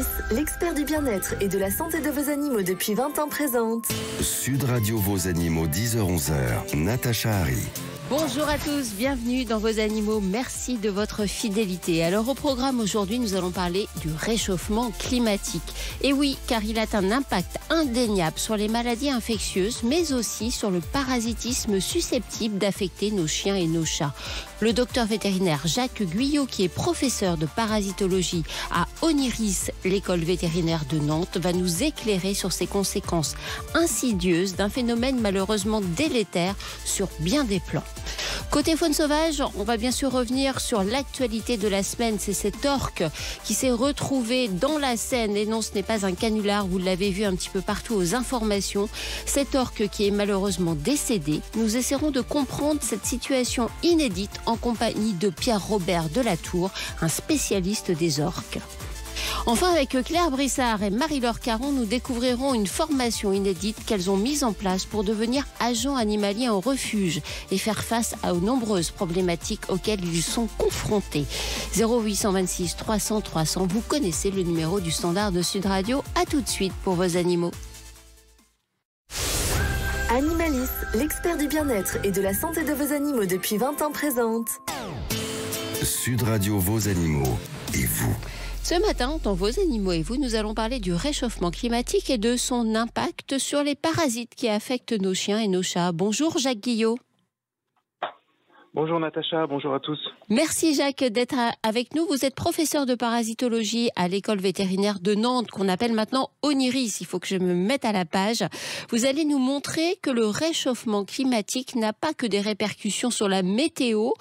Animalis, l'expert du bien-être et de la santé de vos animaux depuis 20 ans présente Sud Radio Vos Animaux, 10h-11h, Natacha Harry. Bonjour à tous, bienvenue dans Vos Animaux, merci de votre fidélité. Alors au programme aujourd'hui, nous allons parler du réchauffement climatique. Et oui, car il a un impact indéniable sur les maladies infectieuses, mais aussi sur le parasitisme susceptible d'affecter nos chiens et nos chats. Le docteur vétérinaire Jacques Guyot, qui est professeur de parasitologie à Oniris, l'école vétérinaire de Nantes, va nous éclairer sur ces conséquences insidieuses d'un phénomène malheureusement délétère sur bien des plans. Côté faune sauvage, on va bien sûr revenir sur l'actualité de la semaine. C'est cet orque qui s'est retrouvé dans la Seine. Et non, ce n'est pas un canular, vous l'avez vu un petit peu partout aux informations. Cet orque qui est malheureusement décédé. Nous essaierons de comprendre cette situation inédite en compagnie de Pierre-Robert Delatour, un spécialiste des orques. Enfin, avec Claire Brissard et Marie-Laure Caron, nous découvrirons une formation inédite qu'elles ont mise en place pour devenir agents animaliers en refuge et faire face aux nombreuses problématiques auxquelles ils sont confrontés. 0826 300 300, vous connaissez le numéro du standard de Sud Radio. À tout de suite pour Vos Animaux. Animalis, l'expert du bien-être et de la santé de vos animaux depuis 20 ans présente Sud Radio Vos Animaux et vous. Ce matin, dans Vos Animaux et vous, nous allons parler du réchauffement climatique et de son impact sur les parasites qui affectent nos chiens et nos chats. Bonjour Jacques Guyot. Bonjour Natacha, bonjour à tous. Merci Jacques d'être avec nous. Vous êtes professeur de parasitologie à l'école vétérinaire de Nantes, qu'on appelle maintenant Oniris. Il faut que je me mette à la page. Vous allez nous montrer que le réchauffement climatique n'a pas que des répercussions sur la météo,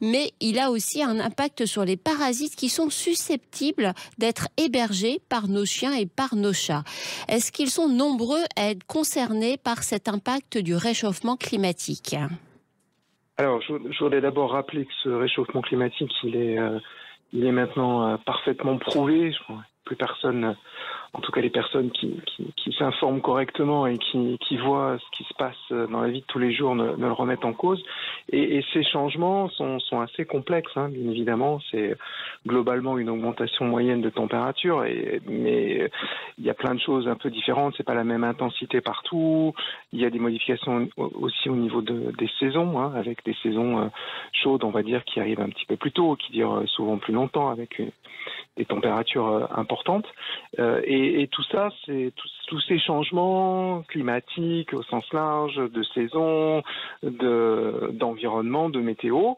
mais il a aussi un impact sur les parasites qui sont susceptibles d'être hébergés par nos chiens et par nos chats. Est-ce qu'ils sont nombreux à être concernés par cet impact du réchauffement climatique ? Alors, je voudrais d'abord rappeler que ce réchauffement climatique, il est maintenant parfaitement prouvé. Je crois que plus personne, en tout cas les personnes qui s'informent correctement et qui voient ce qui se passe dans la vie de tous les jours ne le remettent en cause. Et ces changements sont assez complexes, hein, bien évidemment. C'est globalement une augmentation moyenne de température, mais il y a plein de choses un peu différentes. C'est pas la même intensité partout. Il y a des modifications aussi au niveau des saisons, hein, avec des saisons chaudes, on va dire, qui arrivent un petit peu plus tôt, qui durent souvent plus longtemps, avec des températures importantes. Et tout ça, c'est tous ces changements climatiques au sens large, de saison, d'environnement, de météo,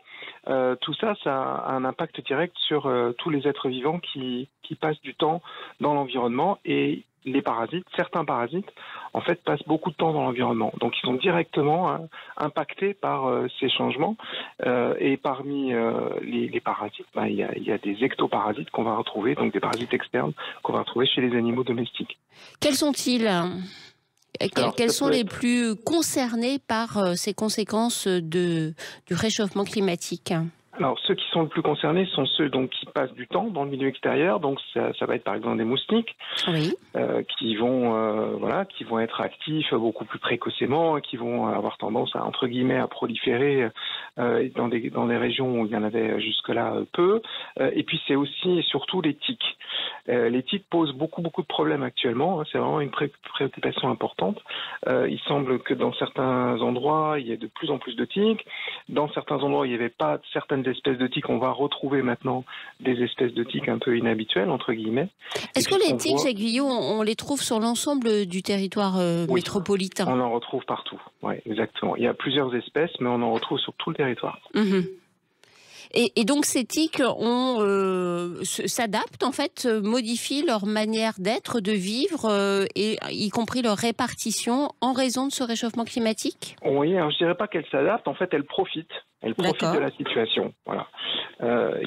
tout ça, ça a un impact direct sur tous les êtres vivants qui passent du temps dans l'environnement. Et les parasites, certains parasites, en fait, passent beaucoup de temps dans l'environnement. Donc, ils sont directement impactés par ces changements. Et parmi les parasites, il y a des ectoparasites qu'on va retrouver, donc des parasites externes qu'on va retrouver chez les animaux domestiques. Quels sont-ils ? Quels sont les plus concernés par ces conséquences du réchauffement climatique ? Alors, ceux qui sont le plus concernés sont ceux donc qui passent du temps dans le milieu extérieur. Donc, ça va être par exemple des moustiques, oui, qui vont être actifs beaucoup plus précocement, qui vont avoir tendance à, entre guillemets, à proliférer dans des régions où il y en avait jusque-là peu. Et puis, c'est aussi et surtout les tiques. Les tiques posent beaucoup de problèmes actuellement. C'est vraiment une préoccupation importante. Il semble que dans certains endroits, il y a de plus en plus de tiques. Dans certains endroits, il n'y avait pas certaines espèces de tiques. On va retrouver maintenant des espèces de tiques un peu inhabituelles, entre guillemets. Est-ce que les tiques, Jacques Guyot, on les trouve sur l'ensemble du territoire métropolitain ? On en retrouve partout, oui, exactement. Il y a plusieurs espèces, mais on en retrouve sur tout le territoire. Mmh. Et donc ces tiques s'adaptent, en fait, modifient leur manière d'être, de vivre, et y compris leur répartition en raison de ce réchauffement climatique ? Oui, alors je dirais pas qu'elles s'adaptent, en fait elles profitent. Elles profitent de la situation. Voilà.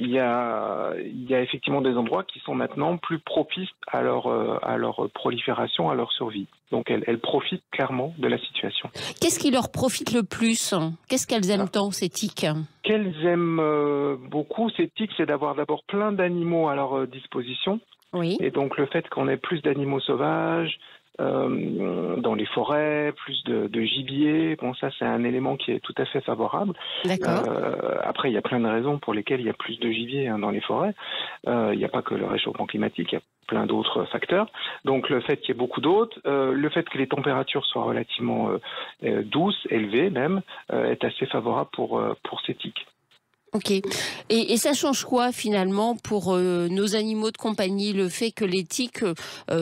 Il y a effectivement des endroits qui sont maintenant plus propices à leur prolifération, à leur survie. Donc elles profitent clairement de la situation. Qu'est-ce qui leur profite le plus ? Qu'est-ce qu'elles aiment tant, ces tiques ? Qu'elles aiment beaucoup, ces tiques, c'est d'avoir d'abord plein d'animaux à leur disposition. Oui. Et donc le fait qu'on ait plus d'animaux sauvages, dans les forêts, plus de gibier. Bon, ça, c'est un élément qui est tout à fait favorable. D'accord. Après, il y a plein de raisons pour lesquelles il y a plus de gibier dans les forêts. Il n'y a pas que le réchauffement climatique, il y a plein d'autres facteurs. Donc, le fait qu'il y ait beaucoup d'hôtes, le fait que les températures soient relativement douces, élevées même, est assez favorable pour ces tiques. Ok. Et ça change quoi finalement pour nos animaux de compagnie, le fait que les tiques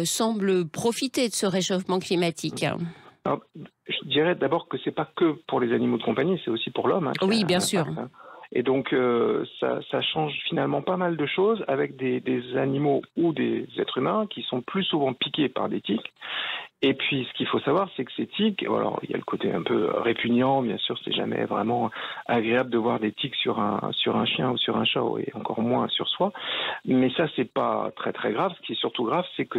semblent profiter de ce réchauffement climatique? Alors, je dirais d'abord que c'est pas que pour les animaux de compagnie, c'est aussi pour l'homme. Oui, bien sûr. Et donc, ça change finalement pas mal de choses avec des animaux ou des êtres humains qui sont plus souvent piqués par des tiques. Et puis, ce qu'il faut savoir, c'est que ces tiques, alors il y a le côté un peu répugnant, bien sûr, c'est jamais vraiment agréable de voir des tiques sur un chien ou sur un chat, et encore moins sur soi. Mais ça, c'est pas très très grave. Ce qui est surtout grave, c'est que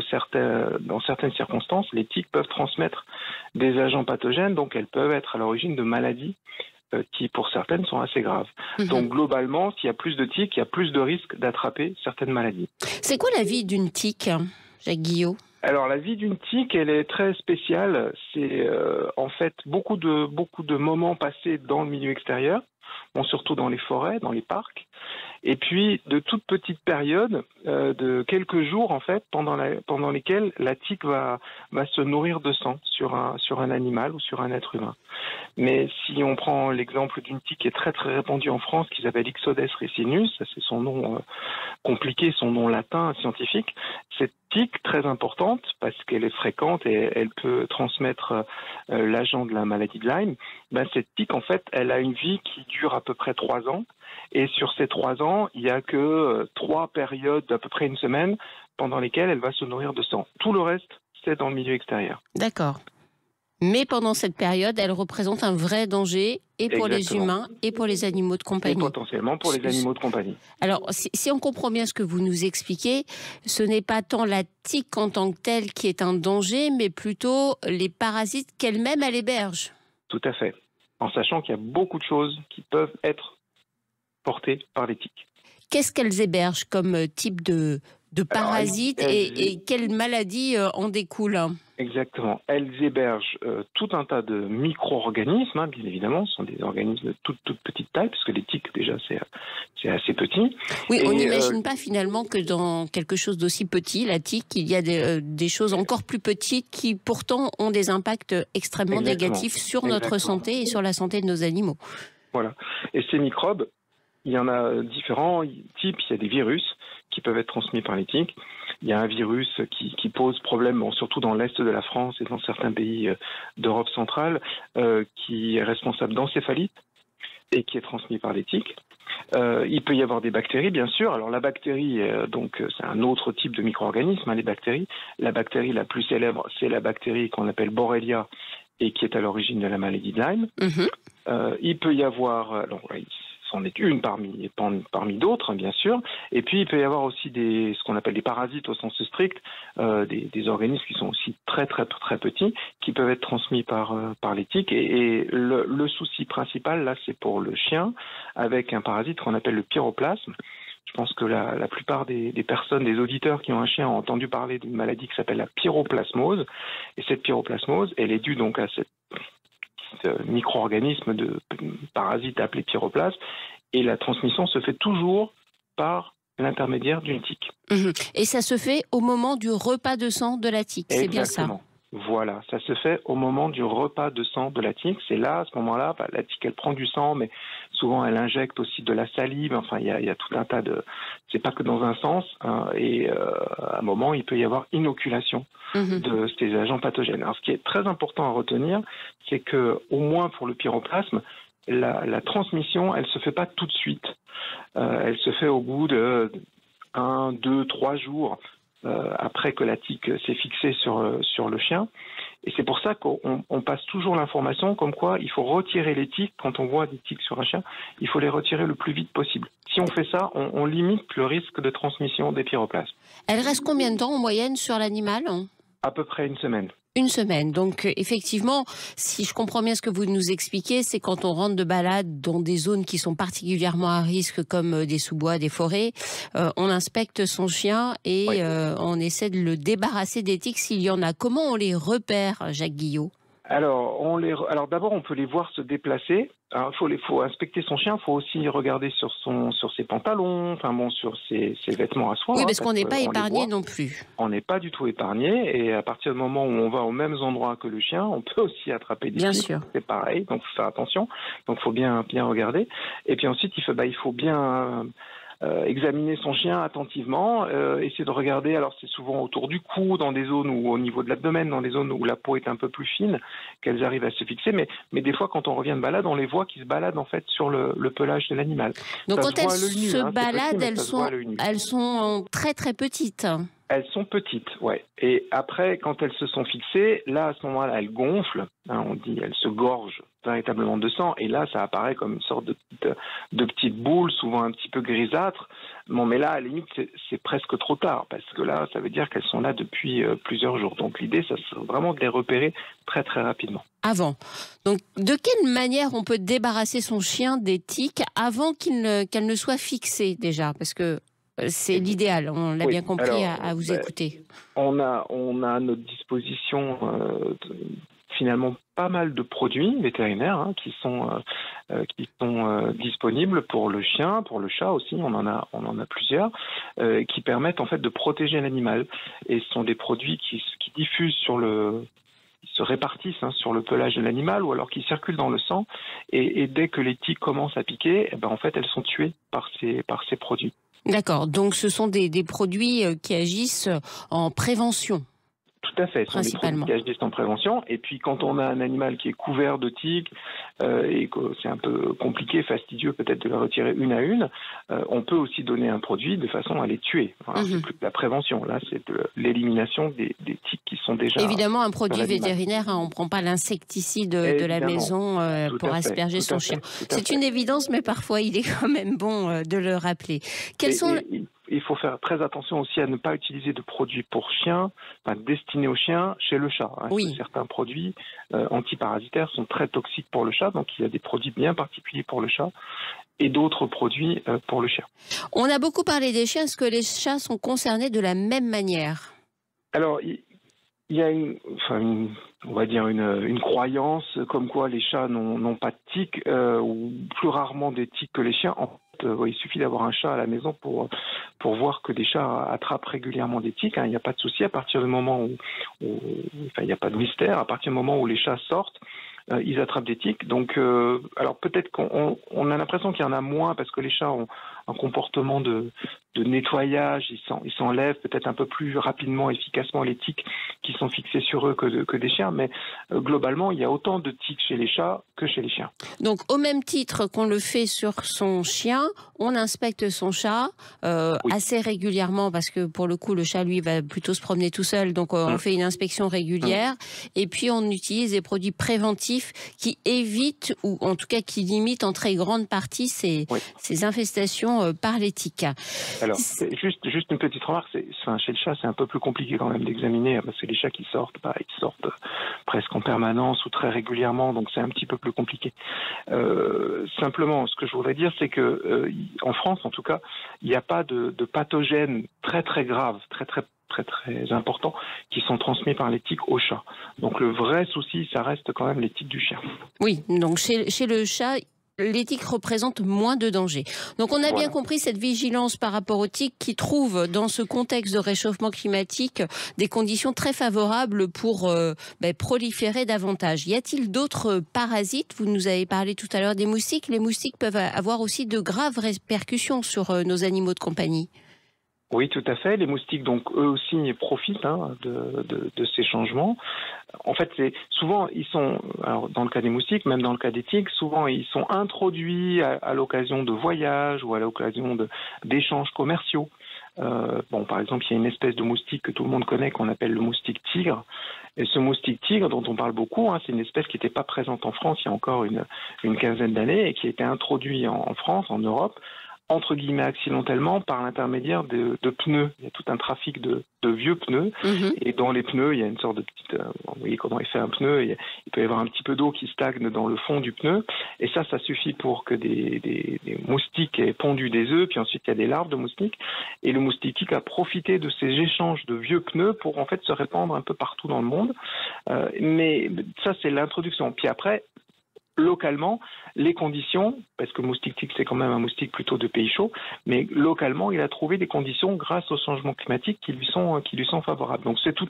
dans certaines circonstances, les tiques peuvent transmettre des agents pathogènes, donc elles peuvent être à l'origine de maladies qui, pour certaines, sont assez graves. Donc, globalement, s'il y a plus de tiques, il y a plus de risques d'attraper certaines maladies. C'est quoi la vie d'une tique, Jacques Guillot? Alors, la vie d'une tique, elle est très spéciale. C'est en fait beaucoup de moments passés dans le milieu extérieur, bon, surtout dans les forêts, dans les parcs, et puis de toutes petites périodes de quelques jours en fait pendant lesquels la tique va se nourrir de sang sur un animal ou sur un être humain. Mais si on prend l'exemple d'une tique qui est très très répandue en France, qui s'appelle Ixodes ricinus, ça c'est son nom compliqué, son nom latin scientifique. Cette tique très importante parce qu'elle est fréquente et elle peut transmettre l'agent de la maladie de Lyme. Cette tique en fait, elle a une vie qui dure à peu près 3 ans. Et sur ces 3 ans, il n'y a que 3 périodes d'à peu près une semaine pendant lesquelles elle va se nourrir de sang. Tout le reste, c'est dans le milieu extérieur. D'accord. Mais pendant cette période, elle représente un vrai danger et pour les humains et pour les animaux de compagnie. Et potentiellement pour les animaux de compagnie. Alors, si on comprend bien ce que vous nous expliquez, ce n'est pas tant la tique en tant que telle qui est un danger, mais plutôt les parasites qu'elle-même elle héberge. Tout à fait. En sachant qu'il y a beaucoup de choses qui peuvent être portées par les tiques. Qu'est-ce qu'elles hébergent comme type de parasites et quelles maladies en découlent? Exactement. Elles hébergent tout un tas de micro-organismes, bien évidemment. Ce sont des organismes de toute petite taille, puisque les tiques, déjà, c'est assez petit. Oui, on n'imagine pas finalement que dans quelque chose d'aussi petit, la tique, il y a des choses encore plus petites qui pourtant ont des impacts extrêmement négatifs sur notre santé et sur la santé de nos animaux. Voilà. Et ces microbes, il y en a différents types. Il y a des virus qui peuvent être transmis par les tiques. Il y a un virus qui pose problème, surtout dans l'est de la France et dans certains pays d'Europe centrale, qui est responsable d'encéphalite et qui est transmis par les tiques. Il peut y avoir des bactéries, bien sûr. Alors la bactérie, c'est un autre type de micro-organisme, les bactéries. La bactérie la plus célèbre, c'est la bactérie qu'on appelle Borrelia et qui est à l'origine de la maladie de Lyme. Il peut y avoir... c'en est une parmi d'autres, bien sûr. Et puis, il peut y avoir aussi ce qu'on appelle des parasites au sens strict, des organismes qui sont aussi très, très, très petits, qui peuvent être transmis par les tiques. Et le souci principal, là, c'est pour le chien, avec un parasite qu'on appelle le pyroplasme. Je pense que la plupart des personnes, des auditeurs qui ont un chien ont entendu parler d'une maladie qui s'appelle la pyroplasmose. Et cette pyroplasmose, elle est due donc à cette micro-organisme de parasite appelé pyroplasme, et la transmission se fait toujours par l'intermédiaire d'une tique. Et ça se fait au moment du repas de sang de la tique, c'est bien ça? Voilà, ça se fait au moment du repas de sang de la tique. C'est là, à ce moment-là, la tique, elle prend du sang, mais souvent elle injecte aussi de la salive. Enfin, il y a tout un tas de... C'est pas que dans un sens. Et à un moment, il peut y avoir inoculation de ces agents pathogènes. Alors, ce qui est très important à retenir, c'est que, au moins pour le pyroplasme, la transmission, elle se fait pas tout de suite. Elle se fait au bout de 1, 2, 3 jours. Après que la tique s'est fixée sur le chien. Et c'est pour ça qu'on passe toujours l'information comme quoi il faut retirer les tiques. Quand on voit des tiques sur un chien, il faut les retirer le plus vite possible. Si on fait ça, on limite le risque de transmission des pyroplasmes. Elle reste combien de temps en moyenne sur l'animal? À peu près une semaine. Une semaine. Donc, effectivement, si je comprends bien ce que vous nous expliquez, c'est quand on rentre de balade dans des zones qui sont particulièrement à risque, comme des sous-bois, des forêts, on inspecte son chien et on essaie de le débarrasser des tiques s'il y en a. Comment on les repère, Jacques Guillot ? Alors d'abord, on peut les voir se déplacer. Alors, il faut inspecter son chien. Il faut aussi regarder sur ses pantalons, sur ses vêtements à soie. Oui, parce qu'on n'est pas épargné non plus. On n'est pas du tout épargné. Et à partir du moment où on va aux mêmes endroits que le chien, on peut aussi attraper des tiques. Bien sûr. C'est pareil. Donc, il faut faire attention. Donc, il faut bien regarder. Et puis ensuite, il faut bien examiner son chien attentivement, essayer de regarder, alors c'est souvent autour du cou, dans des zones où, au niveau de l'abdomen, dans des zones où la peau est un peu plus fine, qu'elles arrivent à se fixer, mais des fois quand on revient de balade, on les voit qui se baladent en fait sur le pelage de l'animal. Donc quand elles se baladent, elles sont très très petites. Elles sont petites, ouais. Et après, quand elles se sont fixées, là, à ce moment-là, elles gonflent. On dit, elles se gorgent véritablement de sang. Et là, ça apparaît comme une sorte de petite boule, souvent un petit peu grisâtre. Bon, mais là, à la limite, c'est presque trop tard, parce que là, ça veut dire qu'elles sont là depuis plusieurs jours. Donc l'idée, ça serait vraiment de les repérer très, très rapidement. Avant. Donc, de quelle manière on peut débarrasser son chien des tiques avant qu'elle ne soit fixée, déjà ? Parce que c'est l'idéal, on l'a bien compris à vous écouter. On a à notre disposition finalement pas mal de produits vétérinaires qui sont disponibles pour le chien, pour le chat aussi, on en a plusieurs, qui permettent en fait de protéger l'animal. Et ce sont des produits qui diffusent se répartissent sur le pelage de l'animal ou alors qui circulent dans le sang. Et dès que les tiques commencent à piquer, en fait elles sont tuées par ces produits. D'accord, donc ce sont des produits qui agissent en prévention. Tout à fait, ce sont des produits qui agissent en prévention. Et puis quand on a un animal qui est couvert de tiques et que c'est un peu compliqué, fastidieux peut-être de les retirer une à une, on peut aussi donner un produit de façon à les tuer. Voilà, c'est plus de la prévention, là c'est de l'élimination des tiques qui sont déjà... Évidemment, un produit vétérinaire, on ne prend pas l'insecticide de la maison pour asperger son chien. C'est une évidence, mais parfois il est quand même bon de le rappeler. Il faut faire très attention aussi à ne pas utiliser de produits pour chiens, destinés aux chiens, chez le chat. Oui. Certains produits antiparasitaires sont très toxiques pour le chat, donc il y a des produits bien particuliers pour le chat et d'autres produits pour le chien. On a beaucoup parlé des chiens. Est-ce que les chats sont concernés de la même manière ? Alors, il y a on va dire une croyance comme quoi les chats n'ont pas de tiques, ou plus rarement des tiques que les chiens. Il suffit d'avoir un chat à la maison pour voir que des chats attrapent régulièrement des tiques. Il n'y a pas de souci à partir du moment où il n'y a pas de mystère. À partir du moment où les chats sortent, ils attrapent des tiques. Donc, alors peut-être qu'on a l'impression qu'il y en a moins parce que les chats ont un comportement de nettoyage. Ils s'enlèvent peut-être un peu plus rapidement, efficacement les tiques qui sont fixées sur eux que des chiens. Mais globalement, il y a autant de tiques chez les chats que chez les chiens. Donc, au même titre qu'on le fait sur son chien, on inspecte son chat assez régulièrement parce que pour le coup, le chat, lui, va plutôt se promener tout seul. Donc, on fait une inspection régulière et puis on utilise des produits préventifs qui évitent ou en tout cas qui limitent en très grande partie ces infestations par les tiques. Alors, juste une petite remarque, chez le chat, c'est un peu plus compliqué quand même d'examiner parce que les chats qui sortent, ils sortent presque en permanence ou très régulièrement, donc c'est un petit peu plus compliqué. Simplement, ce que je voudrais dire, c'est que en France, en tout cas, il n'y a pas de pathogènes très très graves, très importants qui sont transmis par les tiques au chat. Donc le vrai souci, ça reste quand même les tiques du chien. Oui, donc chez le chat, les tiques représentent moins de danger. Donc on a bien compris cette vigilance par rapport aux tiques qui trouvent dans ce contexte de réchauffement climatique des conditions très favorables pour proliférer davantage. Y a-t-il d'autres parasites ? Vous nous avez parlé tout à l'heure des moustiques. Les moustiques peuvent avoir aussi de graves répercussions sur nos animaux de compagnie. Oui, tout à fait. Les moustiques, donc, eux aussi profitent de ces changements. En fait, souvent, alors, dans le cas des moustiques, même dans le cas des tiques, souvent, ils sont introduits à l'occasion de voyages ou à l'occasion d'échanges commerciaux. Par exemple, il y a une espèce de moustique que tout le monde connaît qu'on appelle le moustique tigre. Et ce moustique tigre, dont on parle beaucoup, c'est une espèce qui n'était pas présente en France il y a encore une quinzaine d'années et qui a été introduite en France, en Europe, entre guillemets accidentellement par l'intermédiaire de pneus. Il y a tout un trafic de vieux pneus et dans les pneus il y a une sorte de petite, vous voyez quand on fait un pneu, il peut y avoir un petit peu d'eau qui stagne dans le fond du pneu et ça suffit pour que des moustiques aient pondu des œufs, puis ensuite il y a des larves de moustiques et le moustique a profité de ces échanges de vieux pneus pour en fait se répandre un peu partout dans le monde. Mais ça c'est l'introduction. Puis après localement, les conditions, parce que moustique tigre c'est quand même un moustique plutôt de pays chauds, mais localement il a trouvé des conditions grâce au changement climatique qui lui sont favorables. Donc c'est tout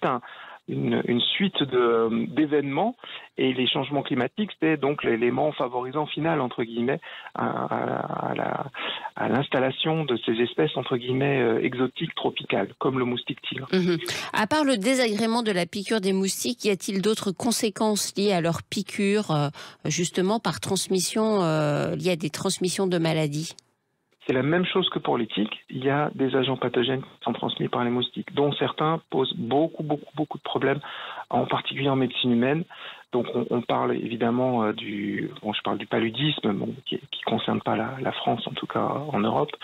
une suite d'événements et les changements climatiques c'est donc l'élément favorisant final entre guillemets à l'installation de ces espèces entre guillemets exotiques tropicales comme le moustique tigre. À part le désagrément de la piqûre des moustiques, y a-t-il d'autres conséquences liées à leur piqûre justement par transmission liées à des transmissions de maladies? C'est la même chose que pour les tiques. Il y a des agents pathogènes qui sont transmis par les moustiques, dont certains posent beaucoup de problèmes, en particulier en médecine humaine. Donc on parle évidemment je parle du paludisme, qui concerne pas la France, en tout cas en Europe,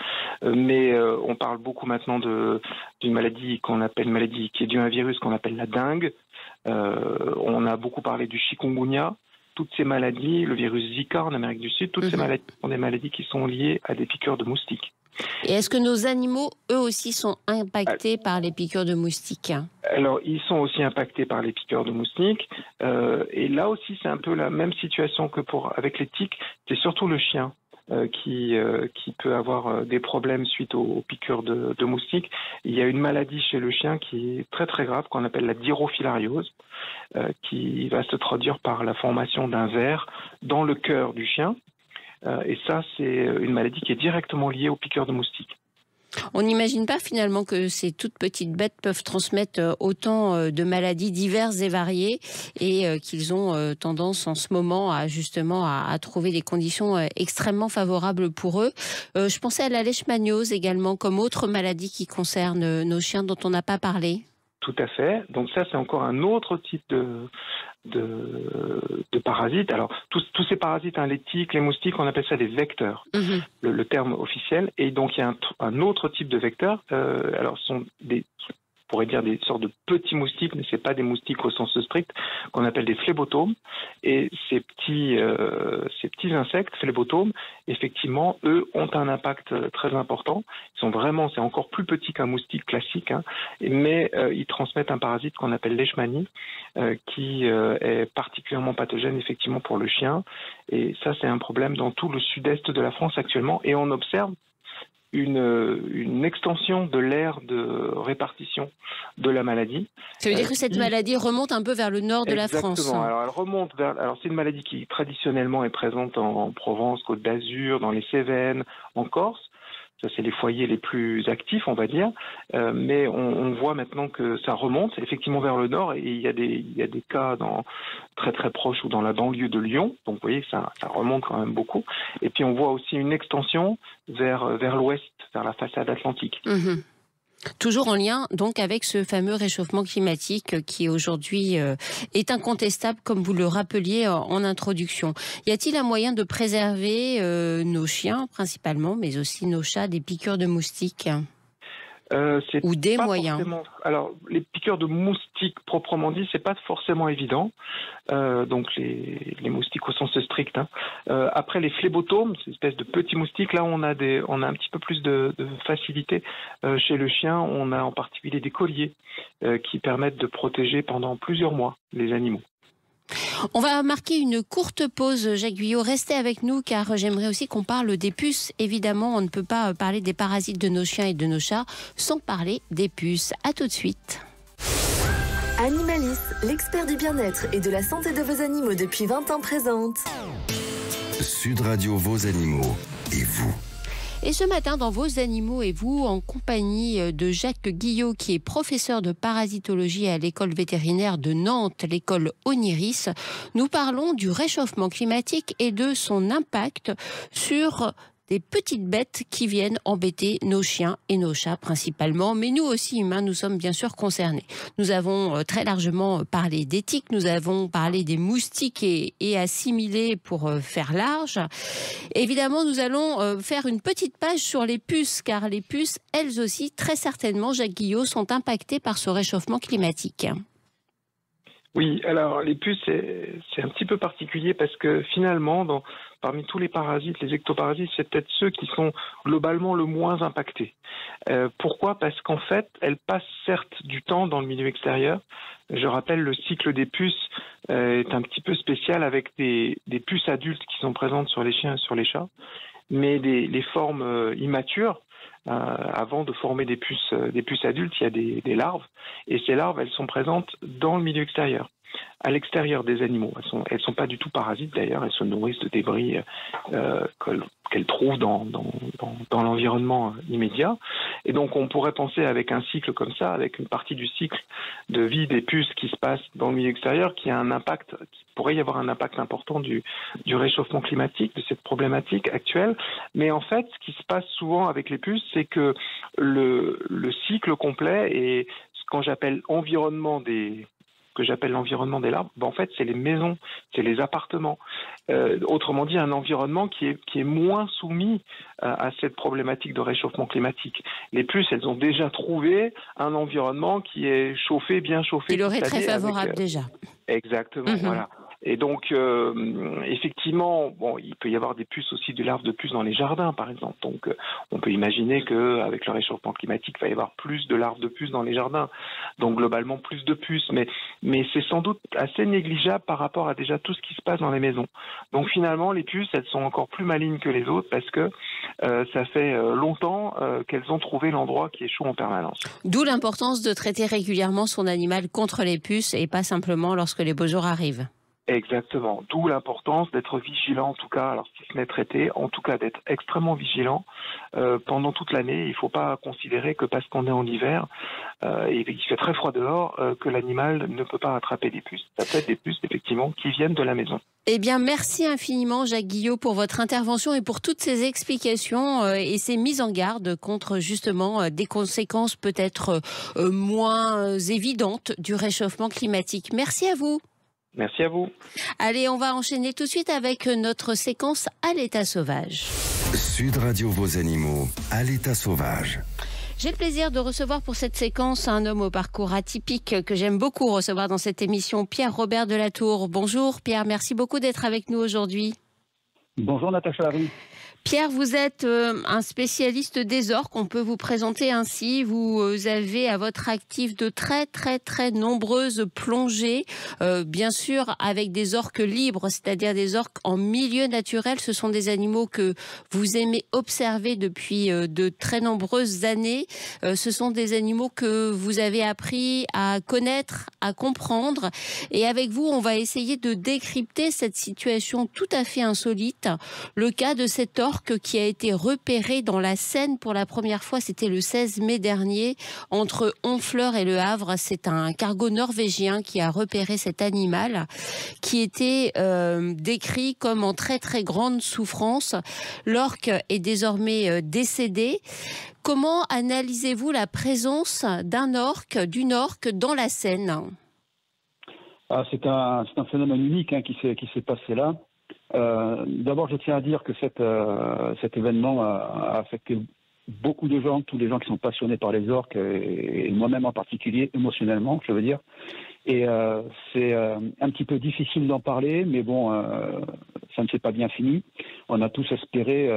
mais on parle beaucoup maintenant d'une maladie qui est due à un virus qu'on appelle la dengue. On a beaucoup parlé du chikungunya. Toutes ces maladies, le virus Zika en Amérique du Sud, toutes ces maladies sont des maladies qui sont liées à des piqûres de moustiques. Et est-ce que nos animaux, eux aussi, sont impactés par les piqûres de moustiques? Alors, ils sont aussi impactés par les piqûres de moustiques. Et là aussi, c'est un peu la même situation que avec les tiques. C'est surtout le chien qui peut avoir des problèmes suite aux piqûres de moustiques. Il y a une maladie chez le chien qui est très très grave, qu'on appelle la dirofilariose, qui va se traduire par la formation d'un ver dans le cœur du chien. Et ça, c'est une maladie qui est directement liée aux piqûres de moustiques. On n'imagine pas finalement que ces toutes petites bêtes peuvent transmettre autant de maladies diverses et variées et qu'ils ont tendance en ce moment à trouver des conditions extrêmement favorables pour eux. Je pensais à la leishmaniose également comme autre maladie qui concerne nos chiens dont on n'a pas parlé. Tout à fait. Donc ça, c'est encore un autre type de parasites. Alors, tous ces parasites, les tiques, les moustiques, on appelle ça des vecteurs, le terme officiel. Et donc, il y a un autre type de vecteurs. Alors, ce sont on pourrait dire des sortes de petits moustiques, mais ce n'est pas des moustiques au sens strict, qu'on appelle des phlébotomes. Et ces petits insectes, phlébotomes, effectivement, eux, ont un impact très important. C'est encore plus petit qu'un moustique classique, mais ils transmettent un parasite qu'on appelle leishmanie, qui est particulièrement pathogène, effectivement, pour le chien. Et ça, c'est un problème dans tout le sud-est de la France actuellement. Et on observe une extension de l'aire de répartition de la maladie. Ça veut dire que cette maladie remonte un peu vers le nord de la France. Exactement. Alors elle remonte alors c'est une maladie qui traditionnellement est présente en Provence, Côte d'Azur, dans les Cévennes, en Corse. Ça, c'est les foyers les plus actifs, on va dire. Mais on voit maintenant que ça remonte effectivement vers le nord et il y a des cas très très proches ou dans la banlieue de Lyon. Donc vous voyez que ça remonte quand même beaucoup. Et puis on voit aussi une extension vers l'ouest, vers la façade atlantique. Toujours en lien donc avec ce fameux réchauffement climatique qui aujourd'hui est incontestable, comme vous le rappeliez en introduction. Y a-t-il un moyen de préserver nos chiens principalement, mais aussi nos chats, des piqûres de moustiques? Ou des moyens. Alors, les piqûres de moustiques proprement dit, c'est pas forcément évident. Donc les moustiques au sens strict. Après les phlébotomes, ces espèces de petits moustiques, là on a un petit peu plus de facilité. Chez le chien, on a en particulier des colliers qui permettent de protéger pendant plusieurs mois les animaux. On va marquer une courte pause, Jacques Guyot. Restez avec nous car j'aimerais aussi qu'on parle des puces. Évidemment, on ne peut pas parler des parasites de nos chiens et de nos chats sans parler des puces. À tout de suite. Animalis, l'expert du bien-être et de la santé de vos animaux depuis 20 ans présente Sud Radio Vos Animaux et vous. Et ce matin, dans Vos Animaux et vous, en compagnie de Jacques Guyot, qui est professeur de parasitologie à l'école vétérinaire de Nantes, l'école Oniris, nous parlons du réchauffement climatique et de son impact sur des petites bêtes qui viennent embêter nos chiens et nos chats principalement, mais nous aussi humains, nous sommes bien sûr concernés. Nous avons très largement parlé des tiques, nous avons parlé des moustiques et assimilés pour faire large. Évidemment, nous allons faire une petite page sur les puces, car les puces, elles aussi, très certainement, Jacques Guillot, sont impactées par ce réchauffement climatique. Oui, alors les puces, c'est un petit peu particulier parce que finalement, parmi tous les parasites, les ectoparasites, c'est peut-être ceux qui sont globalement le moins impactés. Pourquoi ? Parce qu'en fait, elles passent certes du temps dans le milieu extérieur. Je rappelle, le cycle des puces est un petit peu spécial avec des puces adultes qui sont présentes sur les chiens et sur les chats, mais les formes immatures, avant de former des puces adultes, il y a des larves, et ces larves, elles sont présentes dans le milieu extérieur, à l'extérieur des animaux. Elles sont pas du tout parasites d'ailleurs, elles se nourrissent de débris qu'elles trouvent dans l'environnement immédiat. Et donc on pourrait penser avec un cycle comme ça, avec une partie du cycle de vie des puces qui se passe dans le milieu extérieur, qui pourrait y avoir un impact important du réchauffement climatique, de cette problématique actuelle. Mais en fait, ce qui se passe souvent avec les puces, c'est que le cycle complet et ce que j'appelle l'environnement des larves, en fait, c'est les maisons, c'est les appartements. Autrement dit, un environnement qui est moins soumis à cette problématique de réchauffement climatique. Les puces, elles ont déjà trouvé un environnement qui est chauffé, bien chauffé. Il leur est très favorable déjà. Exactement, voilà. Et donc, effectivement, il peut y avoir des puces aussi, des larves de puces dans les jardins, par exemple. Donc, on peut imaginer qu'avec le réchauffement climatique, il va y avoir plus de larves de puces dans les jardins. Donc, globalement, plus de puces. Mais c'est sans doute assez négligeable par rapport à déjà tout ce qui se passe dans les maisons. Donc, finalement, les puces, elles sont encore plus malignes que les autres parce que ça fait longtemps qu'elles ont trouvé l'endroit qui est chaud en permanence. D'où l'importance de traiter régulièrement son animal contre les puces et pas simplement lorsque les beaux jours arrivent. Exactement, d'où l'importance d'être vigilant, en tout cas, alors si ce n'est traité, en tout cas d'être extrêmement vigilant pendant toute l'année. Il ne faut pas considérer que parce qu'on est en hiver et qu'il fait très froid dehors, que l'animal ne peut pas attraper des puces. Ça peut être des puces, effectivement, qui viennent de la maison. Eh bien, merci infiniment, Jacques Guillot, pour votre intervention et pour toutes ces explications et ces mises en garde contre, justement, des conséquences peut-être moins évidentes du réchauffement climatique. Merci à vous. Merci à vous. Allez, on va enchaîner tout de suite avec notre séquence à l'état sauvage. Sud Radio Vos Animaux, à l'état sauvage. J'ai le plaisir de recevoir pour cette séquence un homme au parcours atypique que j'aime beaucoup recevoir dans cette émission, Pierre-Robert Delatour. Bonjour Pierre, merci beaucoup d'être avec nous aujourd'hui. Bonjour Natacha Harry. Pierre, vous êtes un spécialiste des orques, on peut vous présenter ainsi. Vous avez à votre actif de très très très nombreuses plongées, bien sûr avec des orques libres, c'est-à-dire des orques en milieu naturel. Ce sont des animaux que vous aimez observer depuis de très nombreuses années. Ce sont des animaux que vous avez appris à connaître, à comprendre. Et avec vous, on va essayer de décrypter cette situation tout à fait insolite. Le cas de cet orque qui a été repéré dans la Seine pour la première fois, c'était le 16 mai dernier, entre Honfleur et Le Havre. C'est un cargo norvégien qui a repéré cet animal, qui était décrit comme en très très grande souffrance. L'orque est désormais décédé. Comment analysez-vous la présence d'une orque dans la Seine ? C'est un phénomène unique qui s'est passé là. D'abord, je tiens à dire que cet événement a affecté beaucoup de gens, tous les gens qui sont passionnés par les orques, et moi-même en particulier, émotionnellement, je veux dire. Et c'est un petit peu difficile d'en parler, mais bon, ça ne s'est pas bien fini. On a tous espéré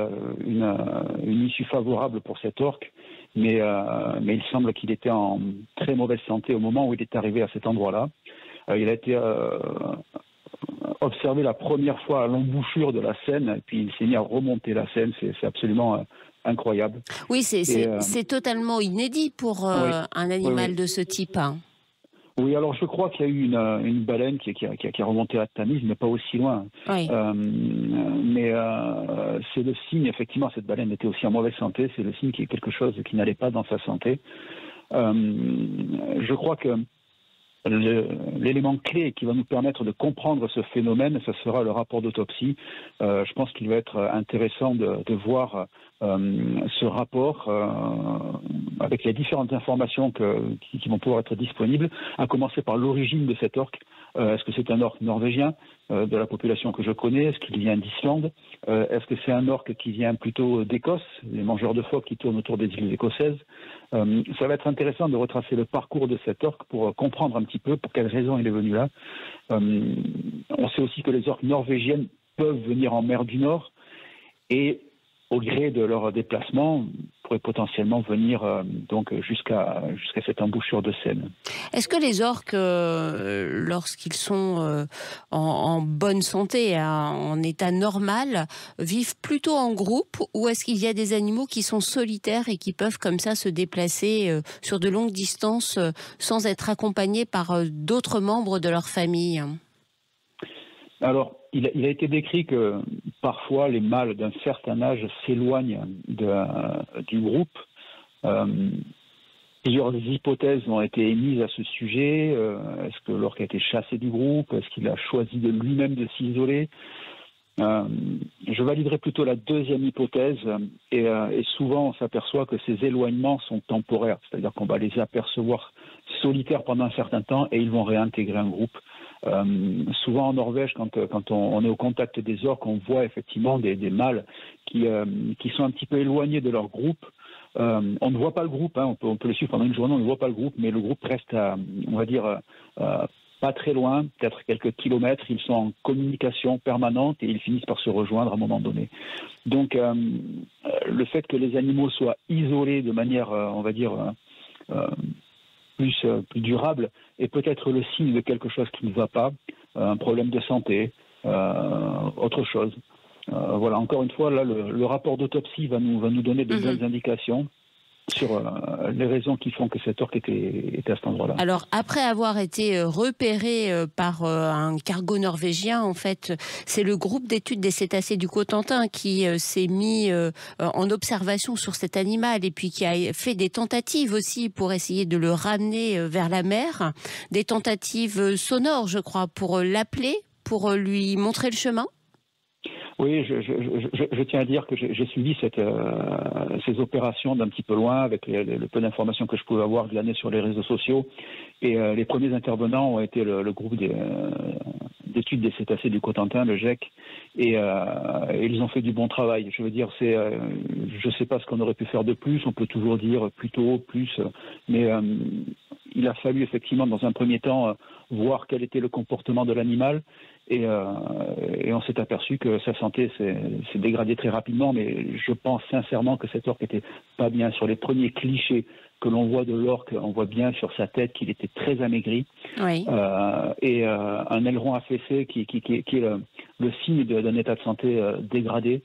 une issue favorable pour cet orque, mais il semble qu'il était en très mauvaise santé au moment où il est arrivé à cet endroit-là. Il a été observé la première fois à l'embouchure de la Seine, et puis il s'est mis à remonter la Seine. C'est absolument incroyable. Oui, c'est totalement inédit pour un animal de ce type. Oui, alors je crois qu'il y a eu une baleine qui a remonté à Tamise, mais pas aussi loin. Oui. Mais c'est le signe, effectivement, cette baleine était aussi en mauvaise santé. C'est le signe qu'il y a quelque chose qui n'allait pas dans sa santé. Je crois que l'élément clé qui va nous permettre de comprendre ce phénomène, ce sera le rapport d'autopsie. Je pense qu'il va être intéressant de voir ce rapport avec les différentes informations qui vont pouvoir être disponibles, à commencer par l'origine de cet orque. Est-ce que c'est un orque norvégien de la population que je connais? Est-ce qu'il vient d'Islande? Est-ce que c'est un orque qui vient plutôt d'Écosse, les mangeurs de phoques qui tournent autour des îles écossaises? Ça va être intéressant de retracer le parcours de cet orque pour comprendre un petit peu pour quelles raisons il est venu là. On sait aussi que les orques norvégiennes peuvent venir en mer du Nord et au gré de leur déplacement, pourraient potentiellement venir donc jusqu'à cette embouchure de Seine. Est-ce que les orques, lorsqu'ils sont en bonne santé, en état normal, vivent plutôt en groupe, ou est-ce qu'il y a des animaux qui sont solitaires et qui peuvent comme ça se déplacer sur de longues distances sans être accompagnés par d'autres membres de leur famille? Alors, il a été décrit que parfois les mâles d'un certain âge s'éloignent du groupe. Plusieurs hypothèses ont été émises à ce sujet. Est-ce que l'orque a été chassé du groupe? Est-ce qu'il a choisi de lui-même de s'isoler? Je validerai plutôt la deuxième hypothèse, et souvent on s'aperçoit que ces éloignements sont temporaires, c'est-à-dire qu'on va les apercevoir solitaires pendant un certain temps et ils vont réintégrer un groupe. Souvent en Norvège, quand on est au contact des orques, on voit effectivement des mâles qui sont un petit peu éloignés de leur groupe. On ne voit pas le groupe, hein, on peut le suivre pendant une journée, on ne voit pas le groupe, mais le groupe reste on va dire, pas très loin, peut-être quelques kilomètres. Ils sont en communication permanente et ils finissent par se rejoindre à un moment donné. Donc le fait que les animaux soient isolés de manière, on va dire, plus durable est peut-être le signe de quelque chose qui ne va pas, un problème de santé, autre chose. Voilà, encore une fois, là, le rapport d'autopsie va nous donner de bonnes indications sur les raisons qui font que cet orque était à cet endroit-là. Alors, après avoir été repéré par un cargo norvégien, en fait, c'est le groupe d'études des cétacés du Cotentin qui s'est mis en observation sur cet animal et puis qui a fait des tentatives aussi pour essayer de le ramener vers la mer, des tentatives sonores, je crois, pour l'appeler, pour lui montrer le chemin. Oui, je tiens à dire que j'ai suivi ces opérations d'un petit peu loin avec le peu d'informations que je pouvais avoir glanées sur les réseaux sociaux. Et les premiers intervenants ont été le groupe d'études des cétacés du Cotentin, le GEC, et ils ont fait du bon travail. Je veux dire, je ne sais pas ce qu'on aurait pu faire de plus, on peut toujours dire plus tôt, plus, mais il a fallu effectivement dans un premier temps voir quel était le comportement de l'animal. Et on s'est aperçu que sa santé s'est dégradée très rapidement, mais je pense sincèrement que cet orque était pas bien. Sur les premiers clichés que l'on voit de l'orque, on voit bien sur sa tête qu'il était très amaigri, oui. Et un aileron affaissé qui est le signe d'un état de santé dégradé.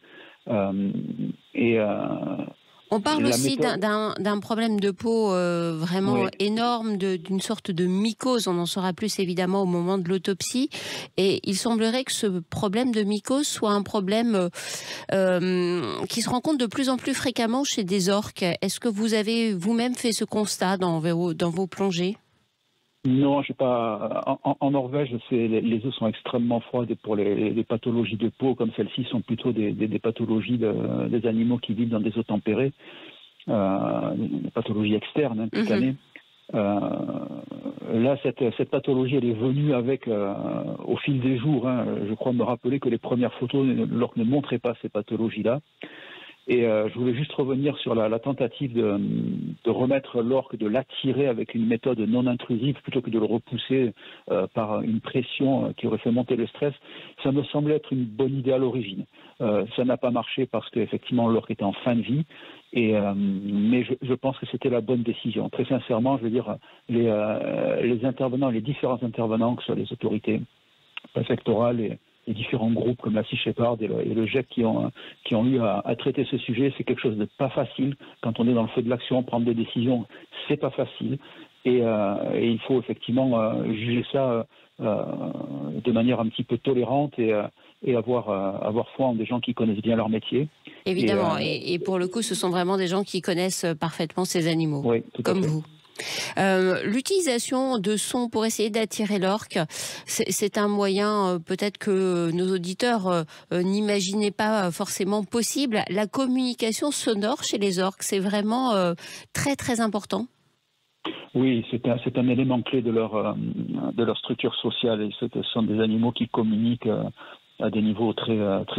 On parle aussi d'un problème de peau vraiment énorme, d'une sorte de mycose. On en saura plus évidemment au moment de l'autopsie. Et il semblerait que ce problème de mycose soit un problème qui se rencontre de plus en plus fréquemment chez des orques. Est-ce que vous avez vous-même fait ce constat dans vos plongées ? Non, je sais pas. En Norvège, les eaux sont extrêmement froides et pour les pathologies de peau comme celle-ci sont plutôt des pathologies des animaux qui vivent dans des eaux tempérées, des pathologies externes, cutanées. Là, cette pathologie, elle est venue avec au fil des jours. Je crois me rappeler que les premières photos l'orque ne montraient pas ces pathologies-là. Et je voulais juste revenir sur la tentative de remettre l'orque, de l'attirer avec une méthode non intrusive plutôt que de le repousser par une pression qui aurait fait monter le stress. Ça me semblait être une bonne idée à l'origine. Ça n'a pas marché parce qu'effectivement l'orque était en fin de vie. Mais je pense que c'était la bonne décision. Très sincèrement, je veux dire, les intervenants, les différents intervenants, que ce soit les autorités préfectorales et les différents groupes comme la Sea Shepherd et le GEC qui ont eu à traiter ce sujet, c'est quelque chose de pas facile. Quand on est dans le feu de l'action, prendre des décisions, c'est pas facile. Et il faut effectivement juger ça de manière un petit peu tolérante et avoir foi en des gens qui connaissent bien leur métier. Évidemment, et pour le coup, ce sont vraiment des gens qui connaissent parfaitement ces animaux, oui, comme vous. L'utilisation de sons pour essayer d'attirer l'orque, c'est un moyen peut-être que nos auditeurs n'imaginaient pas forcément possible. La communication sonore chez les orques, c'est vraiment très très important. Oui, c'est un élément clé de leur structure sociale. Et ce sont des animaux qui communiquent à des niveaux très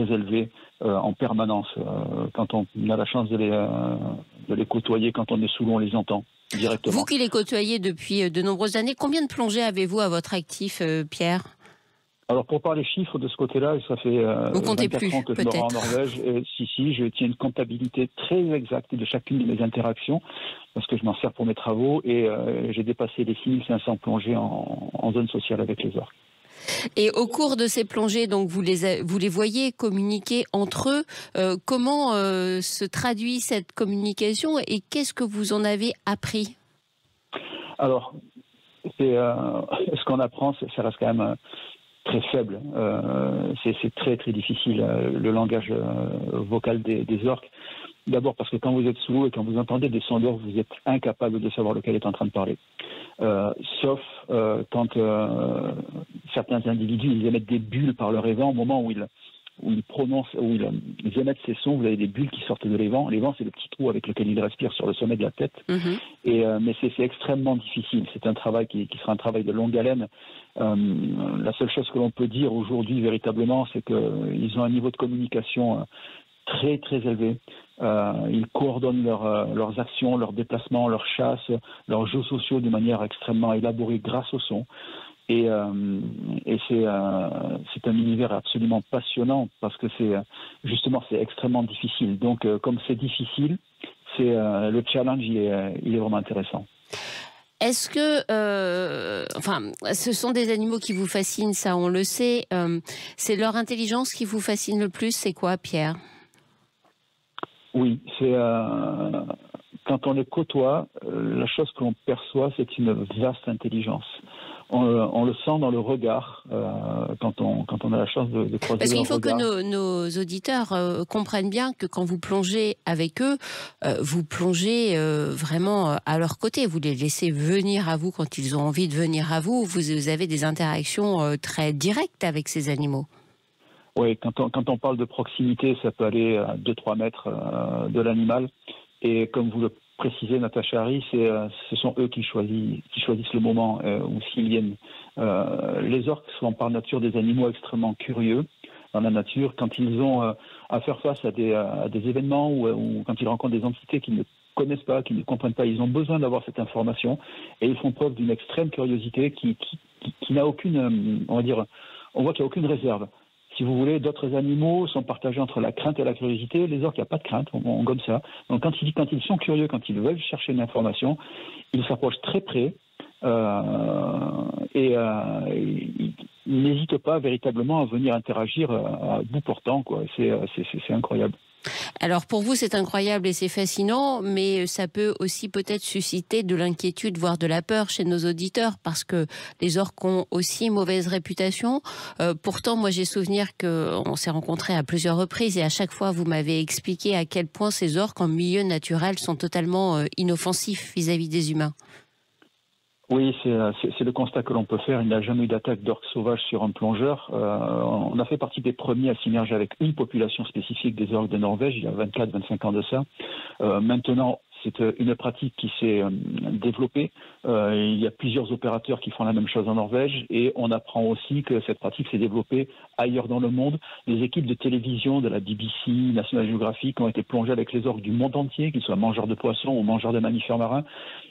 élevés en permanence. Quand on a la chance de les côtoyer, quand on est sous l'eau, on les entend directement. Vous qui les côtoyez depuis de nombreuses années, combien de plongées avez-vous à votre actif, Pierre ? Alors pour parler chiffres de ce côté-là, ça fait 24 ans que je me rends en Norvège. Si, je tiens une comptabilité très exacte de chacune de mes interactions, parce que je m'en sers pour mes travaux, et j'ai dépassé les 6500 plongées en zone sociale avec les orques. Et au cours de ces plongées, donc vous les voyez communiquer entre eux. Comment se traduit cette communication et qu'est-ce que vous en avez appris ? Alors, ce qu'on apprend, ça reste quand même très faible. C'est très très difficile le langage vocal des orques. D'abord parce que quand vous êtes sous l'eau et quand vous entendez des sons d'orques, vous êtes incapable de savoir lequel est en train de parler. Sauf quand certains individus ils émettent des bulles par leur évent au moment où ils émettent ces sons. Vous avez des bulles qui sortent de l'évent. L'évent, c'est le petit trou avec lequel ils respirent sur le sommet de la tête. Mais c'est extrêmement difficile. C'est un travail qui sera un travail de longue haleine. La seule chose que l'on peut dire aujourd'hui véritablement, c'est qu'ils ont un niveau de communication très très élevé. Ils coordonnent leurs actions, leurs déplacements, leurs chasses, leurs jeux sociaux de manière extrêmement élaborée grâce au son. Et c'est un univers absolument passionnant parce que c'est extrêmement difficile. Donc comme c'est difficile, le challenge il est vraiment intéressant. Est-ce que, ce sont des animaux qui vous fascinent, ça on le sait. C'est leur intelligence qui vous fascine le plus, c'est quoi, Pierre ? Oui, quand on les côtoie, la chose que l'on perçoit, c'est une vaste intelligence. On le sent dans le regard quand on a la chance de croiser leur regard. Parce qu'il faut que nos auditeurs comprennent bien que quand vous plongez avec eux, vous plongez vraiment à leur côté. Vous les laissez venir à vous quand ils ont envie de venir à vous. Vous avez des interactions très directes avec ces animaux. Oui, quand on parle de proximité, ça peut aller à 2-3 mètres de l'animal. Et comme vous le précisez, Natacha Harry, ce sont eux qui choisissent le moment où s'ils viennent. Les orques sont par nature des animaux extrêmement curieux dans la nature. Quand ils ont à faire face à des événements ou quand ils rencontrent des entités qu'ils ne connaissent pas, qu'ils ne comprennent pas, ils ont besoin d'avoir cette information et ils font preuve d'une extrême curiosité qui n'a aucune, on voit qu'il n'y a aucune réserve. Si vous voulez, d'autres animaux sont partagés entre la crainte et la curiosité. Les orques, il n'y a pas de crainte, on gomme ça. Donc quand ils sont curieux, quand ils veulent chercher une information, ils s'approchent très près et ils n'hésitent pas véritablement à venir interagir à bout portant, quoi. C'est incroyable. Alors pour vous c'est incroyable et c'est fascinant, mais ça peut aussi peut-être susciter de l'inquiétude, voire de la peur chez nos auditeurs, parce que les orques ont aussi mauvaise réputation. Pourtant moi j'ai souvenir qu'on s'est rencontrés à plusieurs reprises et à chaque fois vous m'avez expliqué à quel point ces orques en milieu naturel sont totalement inoffensifs vis-à-vis des humains. Oui, c'est le constat que l'on peut faire. Il n'y a jamais eu d'attaque d'orques sauvages sur un plongeur. On a fait partie des premiers à s'immerger avec une population spécifique des orques de Norvège, il y a 24-25 ans de ça. Maintenant, c'est une pratique qui s'est développée. Il y a plusieurs opérateurs qui font la même chose en Norvège et on apprend aussi que cette pratique s'est développée ailleurs dans le monde. Les équipes de télévision de la BBC, National Geographic ont été plongées avec les orques du monde entier, qu'ils soient mangeurs de poissons ou mangeurs de mammifères marins.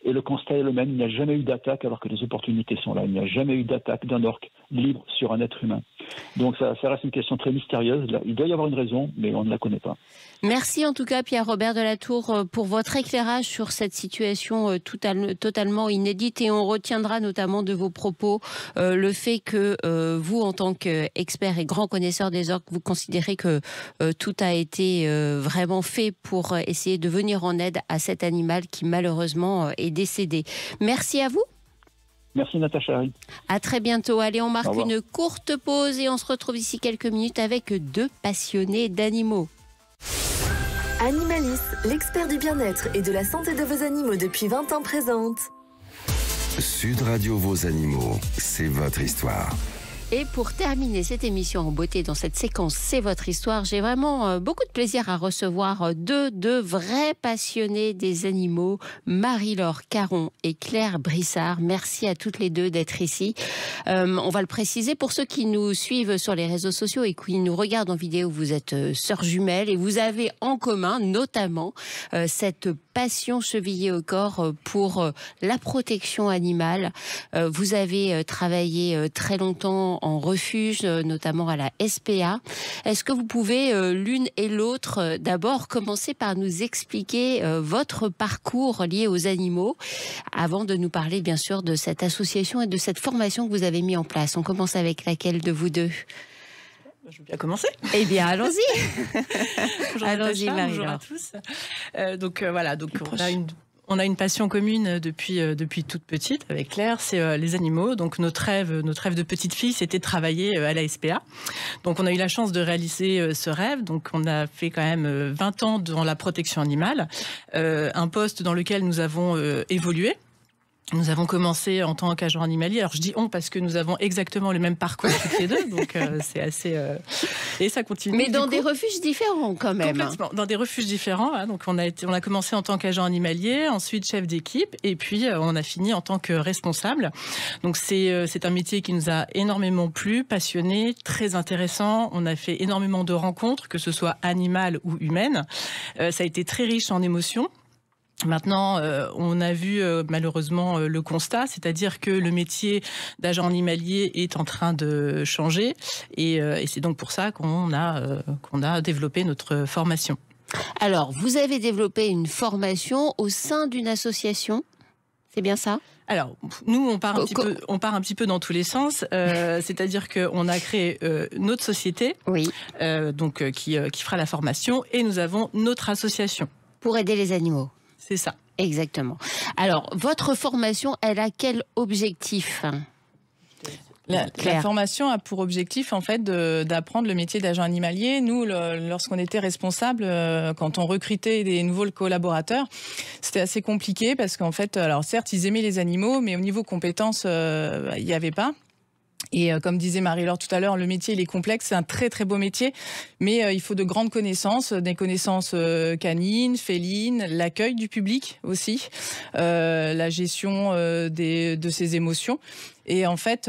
Et le constat est le même, il n'y a jamais eu d'attaque alors que les opportunités sont là. Il n'y a jamais eu d'attaque d'un orque libre sur un être humain. Donc ça reste une question très mystérieuse. Il doit y avoir une raison, mais on ne la connaît pas. Merci en tout cas Pierre-Robert Delatour pour votre éclairage sur cette situation totalement inédite et on retiendra notamment de vos propos le fait que vous en tant qu'expert et grand connaisseur des orques, vous considérez que tout a été vraiment fait pour essayer de venir en aide à cet animal qui malheureusement est décédé. Merci à vous. Merci Natacha. À très bientôt. Allez, on marque une courte pause et on se retrouve d'ici quelques minutes avec deux passionnés d'animaux. Animalis, l'expert du bien-être et de la santé de vos animaux depuis 20 ans présente. Sud Radio Vos Animaux, c'est votre histoire. Et pour terminer cette émission en beauté dans cette séquence C'est votre histoire, j'ai vraiment beaucoup de plaisir à recevoir deux vrais passionnés des animaux, Marie-Laure Caron et Claire Brissard. Merci à toutes les deux d'être ici. On va le préciser pour ceux qui nous suivent sur les réseaux sociaux et qui nous regardent en vidéo, vous êtes sœurs jumelles et vous avez en commun notamment cette passion chevillée au corps pour la protection animale. Vous avez travaillé très longtemps en refuge, notamment à la SPA. Est-ce que vous pouvez, l'une et l'autre, d'abord commencer par nous expliquer votre parcours lié aux animaux, avant de nous parler bien sûr de cette association et de cette formation que vous avez mis en place. On commence avec laquelle de vous deux ? Je veux bien commencer. Eh bien, allons-y. Bonjour Allons-y, Natacha, bonjour à tous. Voilà, on a une passion commune depuis toute petite avec Claire, c'est les animaux. Donc notre rêve de petite fille, c'était de travailler à la SPA. Donc on a eu la chance de réaliser ce rêve. Donc on a fait quand même 20 ans dans la protection animale, un poste dans lequel nous avons évolué. Nous avons commencé en tant qu'agent animalier. Alors je dis on parce que nous avons exactement le même parcours toutes les deux, donc c'est assez et ça continue. Mais dans des refuges différents quand même. Complètement, dans des refuges différents. Hein. Donc on a commencé en tant qu'agent animalier, ensuite chef d'équipe, et puis on a fini en tant que responsable. Donc c'est un métier qui nous a énormément plu, passionné, très intéressant. On a fait énormément de rencontres, que ce soit animales ou humaines. Ça a été très riche en émotions. Maintenant, on a vu malheureusement le constat, c'est-à-dire que le métier d'agent animalier est en train de changer et c'est donc pour ça qu'on a développé notre formation. Alors, vous avez développé une formation au sein d'une association, c'est bien ça ? Alors, nous, on part un petit peu dans tous les sens. C'est-à-dire qu'on a créé notre société, oui. Qui fera la formation, et nous avons notre association. Pour aider les animaux. C'est ça. Exactement. Alors, votre formation, elle a quel objectif ? La formation a pour objectif en fait d'apprendre le métier d'agent animalier. Nous, lorsqu'on était responsable, quand on recrutait des nouveaux collaborateurs, c'était assez compliqué parce qu'en fait, alors certes, ils aimaient les animaux, mais au niveau compétences, il n'y avait pas. Et comme disait Marie-Laure tout à l'heure, le métier il est complexe, c'est un très très beau métier, mais il faut de grandes connaissances, des connaissances canines, félines, l'accueil du public aussi, la gestion de ses émotions. Et en fait,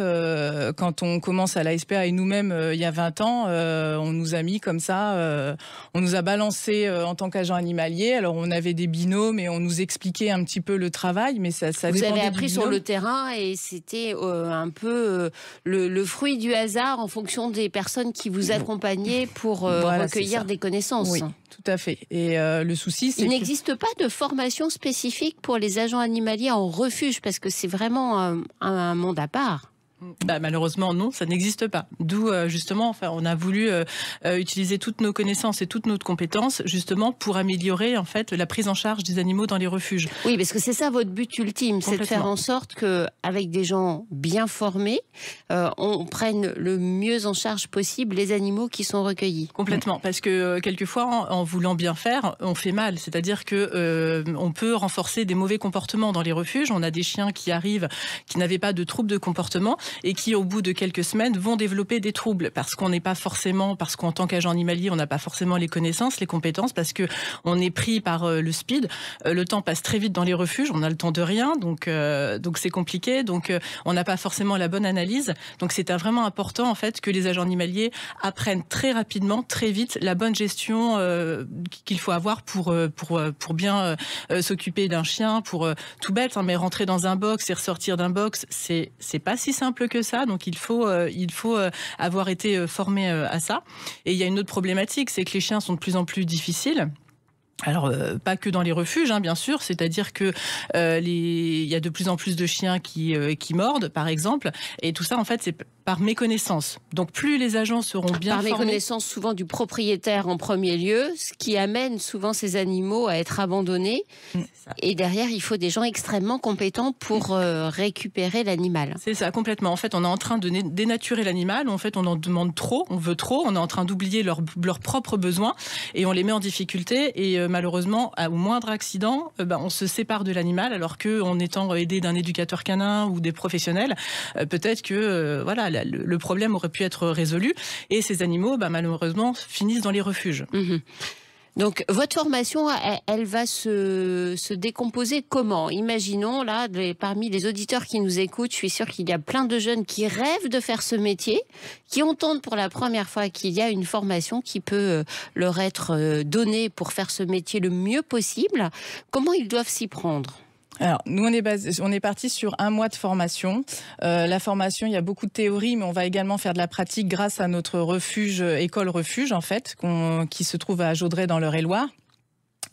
quand on commence à la SPA et nous-mêmes, il y a 20 ans, on nous a mis comme ça, on nous a balancé en tant qu'agent animalier. Alors, on avait des binômes et on nous expliquait un petit peu le travail, mais ça vous avez appris sur le terrain et c'était un peu le fruit du hasard en fonction des personnes qui vous accompagnaient pour recueillir des connaissances. Oui, tout à fait. Et le souci, c'est il n'existe pas de formation spécifique pour les agents animaliers en refuge parce que c'est vraiment un monde à part. Malheureusement, non, ça n'existe pas. D'où, justement, on a voulu utiliser toutes nos connaissances et toutes nos compétences, justement, pour améliorer, en fait, la prise en charge des animaux dans les refuges. Oui, parce que c'est ça votre but ultime, c'est de faire en sorte qu'avec des gens bien formés, on prenne le mieux en charge possible les animaux qui sont recueillis. Complètement, parce que quelquefois, en voulant bien faire, on fait mal. C'est-à-dire que on peut renforcer des mauvais comportements dans les refuges. On a des chiens qui arrivent, qui n'avaient pas de troubles de comportement, et qui, au bout de quelques semaines, vont développer des troubles parce qu'en tant qu'agent animalier, on n'a pas forcément les connaissances, les compétences, parce que on est pris par le speed. Le temps passe très vite dans les refuges, on a le temps de rien, donc c'est compliqué, donc on n'a pas forcément la bonne analyse. Donc c'est vraiment important en fait que les agents animaliers apprennent très rapidement, très vite, la bonne gestion qu'il faut avoir pour bien s'occuper d'un chien, pour tout bête, hein, mais rentrer dans un box et ressortir d'un box, c'est pas si simple que ça, donc il faut avoir été formé à ça. Et il y a une autre problématique, c'est que les chiens sont de plus en plus difficiles. Alors, pas que dans les refuges, hein, bien sûr, c'est-à-dire que il y a de plus en plus de chiens qui mordent, par exemple, et tout ça, en fait, par méconnaissance. Donc plus les agents seront bien formés... Par méconnaissance souvent du propriétaire en premier lieu, ce qui amène souvent ces animaux à être abandonnés. Et derrière, il faut des gens extrêmement compétents pour récupérer l'animal. C'est ça, complètement. En fait, on est en train de dénaturer l'animal. En fait, on en demande trop, on veut trop. On est en train d'oublier leurs propres besoins et on les met en difficulté. Et malheureusement, au moindre accident, on se sépare de l'animal, alors qu'en étant aidé d'un éducateur canin ou des professionnels, peut-être que le problème aurait pu être résolu. Et ces animaux, malheureusement, finissent dans les refuges. Mmh. Donc, votre formation, elle va se décomposer comment? Imaginons, là, parmi les auditeurs qui nous écoutent, je suis sûre qu'il y a plein de jeunes qui rêvent de faire ce métier, qui entendent pour la première fois qu'il y a une formation qui peut leur être donnée pour faire ce métier le mieux possible. Comment ils doivent s'y prendre? Alors, nous, on est parti sur 1 mois de formation. La formation, il y a beaucoup de théorie, mais on va également faire de la pratique grâce à notre refuge, école refuge, en fait, qui se trouve à Jaudray dans l'Eure-et-Loir.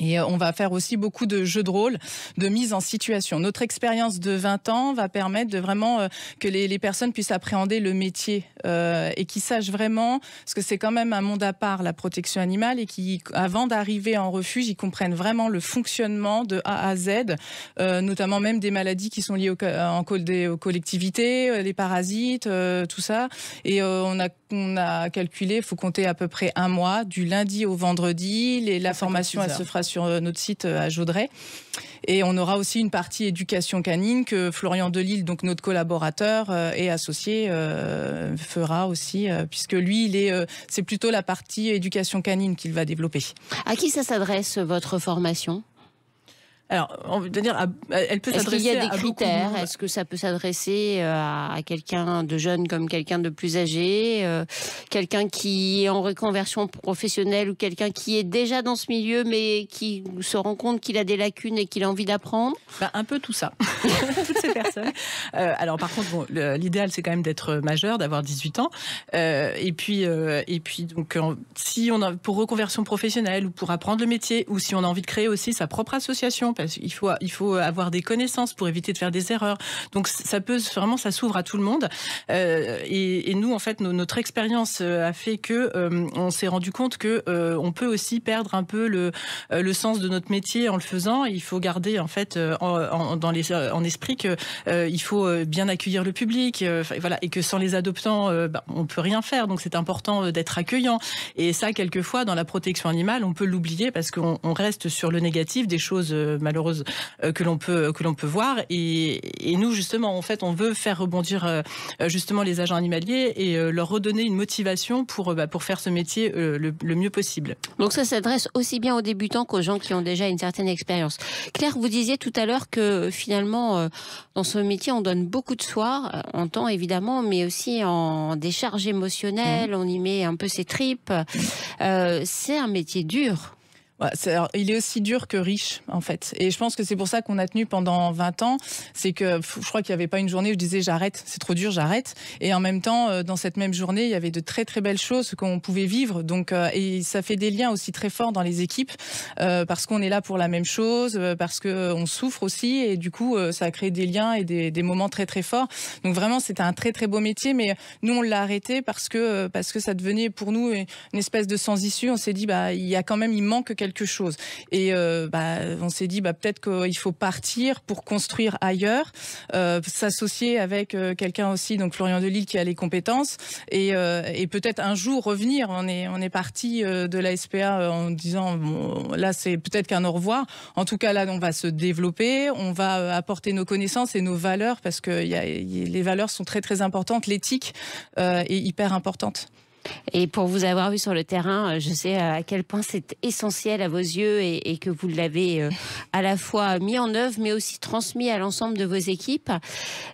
Et on va faire aussi beaucoup de jeux de rôle, de mise en situation. Notre expérience de 20 ans va permettre de vraiment que les personnes puissent appréhender le métier et qu'ils sachent vraiment, parce que c'est quand même un monde à part, la protection animale, et qui, avant d'arriver en refuge, ils comprennent vraiment le fonctionnement de A à Z, notamment même des maladies qui sont liées aux collectivités, les parasites, tout ça. Et on a calculé, il faut compter à peu près 1 mois, du lundi au vendredi. La formation, elle se fera sur notre site à Jaudray. Et on aura aussi une partie éducation canine que Florian Delisle, donc notre collaborateur et associé, fera aussi, puisque lui, c'est plutôt la partie éducation canine qu'il va développer. À qui ça s'adresse, votre formation ? Alors, on veut dire, elle peut s'adresser à... Est-ce qu'il y a des beaucoup critères ? de... Est-ce que ça peut s'adresser à quelqu'un de jeune comme quelqu'un de plus âgé, quelqu'un qui est en reconversion professionnelle ou quelqu'un qui est déjà dans ce milieu mais qui se rend compte qu'il a des lacunes et qu'il a envie d'apprendre ? Un peu tout ça, toutes ces personnes. Alors par contre, l'idéal c'est quand même d'être majeur, d'avoir 18 ans. Et puis donc si on a pour reconversion professionnelle ou pour apprendre le métier, ou si on a envie de créer aussi sa propre association, parce qu'il faut avoir des connaissances pour éviter de faire des erreurs. Donc ça s'ouvre à tout le monde. Et nous, en fait, notre expérience a fait que on s'est rendu compte que on peut aussi perdre un peu le sens de notre métier en le faisant. Il faut garder en fait en esprit que il faut bien accueillir le public, et que sans les adoptants, on peut rien faire. Donc c'est important d'être accueillant. Et ça, quelquefois, dans la protection animale, on peut l'oublier parce qu'on reste sur le négatif des choses malheureuses que l'on peut voir. Et nous, justement, en fait, on veut faire rebondir justement les agents animaliers et leur redonner une motivation pour faire ce métier le mieux possible. Donc ça s'adresse aussi bien aux débutants qu'aux gens qui ont déjà une certaine expérience. Claire, vous disiez tout à l'heure que finalement, dans ce métier, on donne beaucoup de soi, en temps évidemment, mais aussi en décharge émotionnelle, on y met un peu ses tripes. C'est un métier dur. Ouais, il est aussi dur que riche, en fait. Et je pense que c'est pour ça qu'on a tenu pendant 20 ans. C'est que je crois qu'il n'y avait pas une journée où je disais j'arrête, c'est trop dur, j'arrête. Et en même temps, dans cette même journée, il y avait de très très belles choses qu'on pouvait vivre. Donc, et ça fait des liens aussi très forts dans les équipes parce qu'on est là pour la même chose, parce qu'on souffre aussi. Et du coup, ça a créé des liens et des moments très très forts. Donc vraiment, c'était un très très beau métier. Mais nous, on l'a arrêté parce que ça devenait pour nous une espèce de sans issue. On s'est dit, il manque quelque chose. Et on s'est dit peut-être qu'il faut partir pour construire ailleurs, s'associer avec quelqu'un aussi, donc Florian Delisle qui a les compétences, et peut-être un jour revenir. On est parti de la SPA en disant là c'est peut-être qu'un au revoir. En tout cas là on va se développer, on va apporter nos connaissances et nos valeurs parce que les valeurs sont très très importantes. L'éthique est hyper importante. Et pour vous avoir vu sur le terrain, je sais à quel point c'est essentiel à vos yeux et que vous l'avez à la fois mis en œuvre, mais aussi transmis à l'ensemble de vos équipes.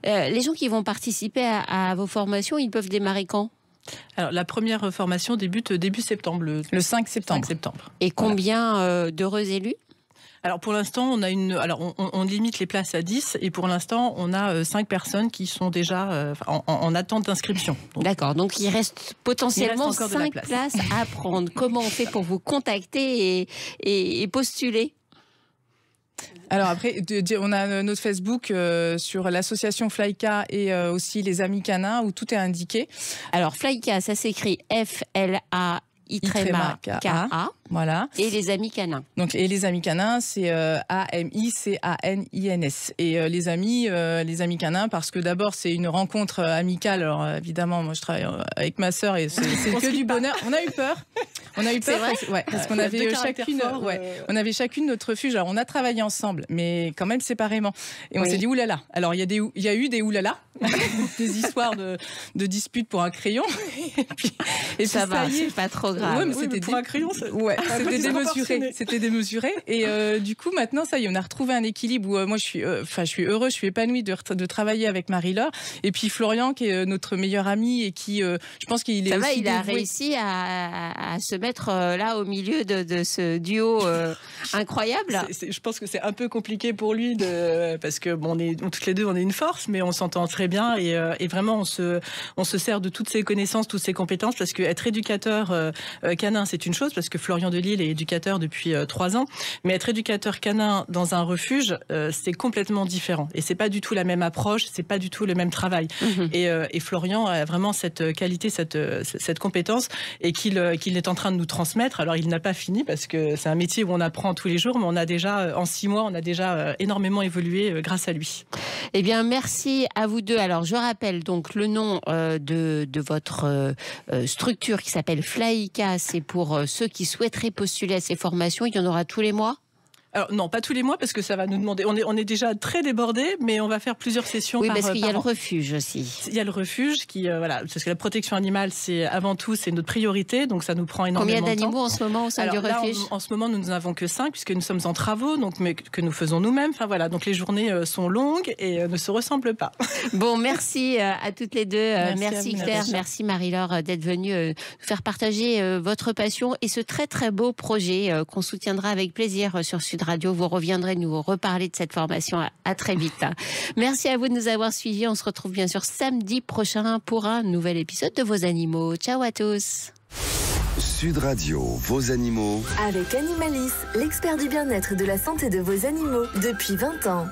Les gens qui vont participer à vos formations, ils peuvent démarrer quand ? Alors, la première formation débute début septembre, le 5 septembre. Et combien d'heureux élus ? Alors pour l'instant, on limite les places à 10 et pour l'instant, on a 5 personnes qui sont déjà en attente d'inscription. D'accord, donc il reste potentiellement 5 places à prendre. Comment on fait pour vous contacter et postuler ? Alors après, on a notre Facebook sur l'association Flyka et aussi les Amis Canins où tout est indiqué. Alors Flyka, ça s'écrit F-L-A-I-K-A. Voilà. Et les Amis Canins. Donc, et les Amis Canins, c'est A-M-I-C-A-N-I-N-S. Et les amis canins, parce que d'abord, c'est une rencontre amicale. Alors, évidemment, moi, je travaille avec ma sœur et c'est que du bonheur. On a eu peur. Parce qu'on avait on avait chacune notre refuge. Alors, on a travaillé ensemble, mais quand même séparément. Et on s'est dit, oulala. Alors, il y a eu des oulala, des histoires de disputes pour un crayon. et ça va, c'est pas trop grave. Ouais, mais c'était pour un crayon, c'était démesuré. Et du coup, maintenant, ça y est, on a retrouvé un équilibre où moi, je suis heureuse, je suis épanouie de travailler avec Marie-Laure. Et puis Florian, qui est notre meilleur ami et qui, je pense qu'il est ça aussi va, il a réussi à se mettre là au milieu de ce duo incroyable. Je pense que c'est un peu compliqué pour lui parce que toutes les deux, on est une force, mais on s'entend très bien et vraiment, on se sert de toutes ses connaissances, toutes ses compétences, parce qu'être éducateur canin, c'est une chose, parce que Florian Delisle est éducateur depuis 3 ans, mais être éducateur canin dans un refuge, c'est complètement différent. Et c'est pas du tout la même approche, c'est pas du tout le même travail. Et Florian a vraiment cette qualité, cette compétence, et qu'il est en train de nous transmettre. Alors, il n'a pas fini, parce que c'est un métier où on apprend tous les jours, mais on a déjà, en 6 mois, on a déjà énormément évolué grâce à lui. Eh bien, merci à vous deux. Alors, je rappelle donc le nom de votre structure qui s'appelle Flyka. C'est pour ceux qui souhaiteraient postuler à ces formations. Il y en aura tous les mois ? Alors non, pas tous les mois, parce que ça va nous demander... On est déjà très débordés, mais on va faire plusieurs sessions par an. Oui, parce qu'il y a le refuge aussi. Il y a le refuge, parce que la protection animale, c'est avant tout, c'est notre priorité, donc ça nous prend énormément de temps. Combien d'animaux en ce moment au sein du refuge ? En ce moment, nous n'en avons que 5, puisque nous sommes en travaux, mais que nous faisons nous-mêmes. Enfin voilà, donc les journées sont longues et ne se ressemblent pas. Bon, merci à toutes les deux. Merci Claire, merci Marie-Laure d'être venue faire partager votre passion et ce très très beau projet qu'on soutiendra avec plaisir sur Sud Radio. Vous reviendrez nous reparler de cette formation à très vite. Merci à vous de nous avoir suivis. On se retrouve bien sûr samedi prochain pour un nouvel épisode de Vos Animaux. Ciao à tous. Sud Radio, Vos Animaux. Avec Animalis, l'expert du bien-être et de la santé de vos animaux depuis 20 ans.